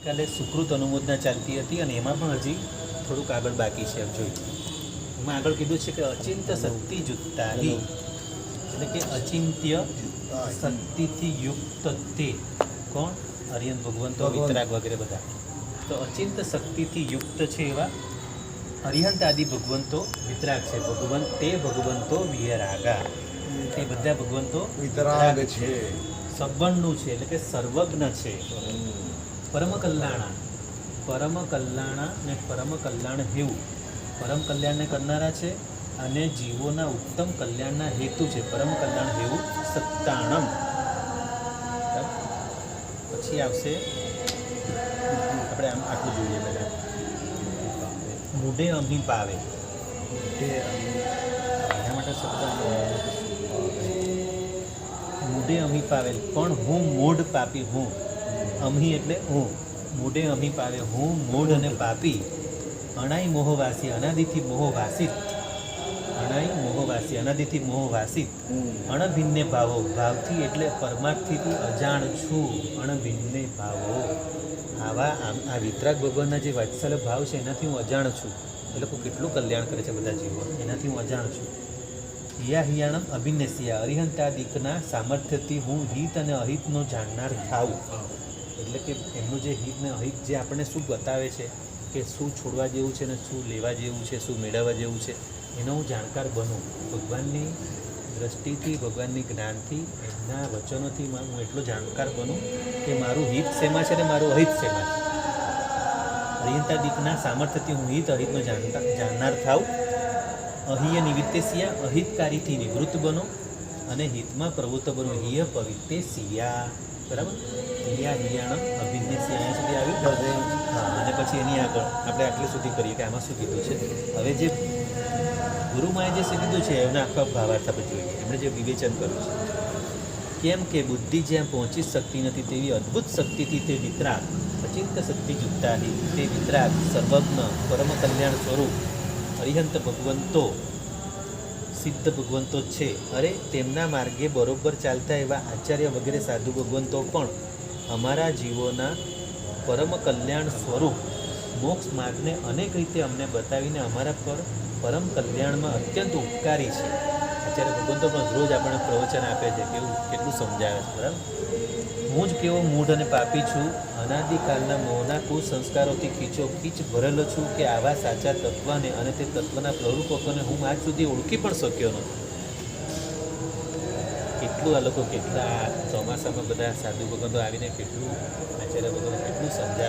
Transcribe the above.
ગઈકાલે સુકૃત અનુમોદના ચાલતી હતી અને એમાં પણ હજી થોડુંક આગળ બાકી છે. જોઈ એમાં આગળ કીધું છે કે અચિંત્ય શક્તિ જુત્તાહી, એટલે કે અચિંત્ય શક્તિથી યુક્ત તે કોણ? અરિયંત ભગવંતો, વિતરાગ વગેરે બધા. તો અચિંત્ય શક્તિથી યુક્ત છે એવા અરિહંત આદિ ભગવંતો વિતરાગ છે. તે ભગવંતો વિયરાગા, તે બધા ભગવંતો વિતરાગ છે. સગુણનું છે એટલે કે સર્વજ્ઞ છે. પરમ કલ્યાણા, પરમ કલ્યાણા ને પરમ કલ્યાણ હેવું, પરમ કલ્યાણને કરનારા છે અને જીવોના ઉત્તમ કલ્યાણના હેતુ છે. પરમ કલ્યાણ હેવું સત્તાણમ. પછી આવશે આપણે આમ આટલું જોઈએ બધા. મૂઢે અમી પાવે, એના માટે શબ્દ મૂઢે અમી પાવેલ, પણ હું મૂઢ પાપી હું. અમી એટલે હું. મૂઢે અમી પાવે, હું મૂઢ અને પાપી. અણાઈ મોહવાસી, અનાદિથી મોહવાસિત. અણાઈ મોહવાસી, અનાદિથી મોહવાસિત. અણભિન્ને ભાવો, ભાવથી એટલે પરમાર્થથી અજાણ છું. અણભિન્ને ભાવો, આ વિતરાગ ભગવાનના જે વાત્સલ્ય ભાવ છે એનાથી હું અજાણ છું. એ લોકો કેટલું કલ્યાણ કરે છે બધા જીવો, એનાથી હું અજાણ છું. હિયા હિયાણમ અભિન્નેસિયા, અરિહંતાદિકના સામર્થ્યથી હું હિત અને અહિતનો જાણનાર થાઉં. એટલે કે એમનું જે હિત ને અહિત જે આપણને શું બતાવે છે કે શું છોડવા જેવું છે ને શું લેવા જેવું છે, શું મેળવવા જેવું છે, એનો હું જાણકાર બનું. ભગવાનની દ્રષ્ટિથી, ભગવાનની જ્ઞાનથી, એમના વચનોથી હું એટલો જાણકાર બનું કે મારું હિત શેમાં છે ને મારું અહિત શેમાં છે. અરિહંતાદિકના સામર્થ્યથી હું હિત અહિતનો જાણનાર થાઉં. અહિય નિવિત્તેસિયા, અહિતકારીથી નિવૃત્ત બનો અને હિતમાં પ્રવૃત્ત બનો. હિય પવિત્તેસિયા, બરાબર. હિયા હિયાણમ અભિન્નેસિયા, અહીંયા સુધી આવ્યું. હા, અને પછી એની આગળ આપણે આટલે સુધી કરીએ કે આમાં શું કીધું છે. હવે જે ગુરુમાએ જે કીધું છે એના આખા ભાવાર્થ આપણે જોઈએ. એમણે જે વિવેચન કર્યું છે, કેમ કે બુદ્ધિ જ્યાં પહોંચી શકતી નથી તેવી અદ્ભુત શક્તિથી તે વિતરાગ, અચિંત્ય શક્તિ જુત્તાહી, તે વિતરાગ સર્વજ્ઞ પરમ કલ્યાણ સ્વરૂપ અરિહંત ભગવંતો, સિદ્ધ ભગવંતો છે. અરે તેમના માર્ગે બરોબર ચાલતા એવા આચાર્ય વગેરે સાધુ ભગવંતો પણ અમારા જીવોના પરમ કલ્યાણ સ્વરૂપ મોક્ષ માર્ગને અનેક રીતે અમને બતાવીને અમારા પર પરમ કલ્યાણમાં અત્યંત ઉપકારી છે. આચાર્ય ભગવંતો પણ રોજ આપણને પ્રવચન આપે છે, કેવું કેટલું સમજાવે છે, બરાબર. હું જ કેવો મૂઢ અને પાપી છું, અનાદિકાળના મોહના કુસંસ્કારોથી ખીચોખીચ ભરેલો છું કે આવા સાચા તત્વને અને તે તત્વના પ્રરૂપકોને હું આજ સુધી ઓળખી પણ શક્યો નથી. કેટલું આ લોકો, કેટલા ચોમાસામાં બધા સાધુ ભગવંતો આવીને કેટલું આચાર્ય ભગવંતો કેટલું સમજાવે.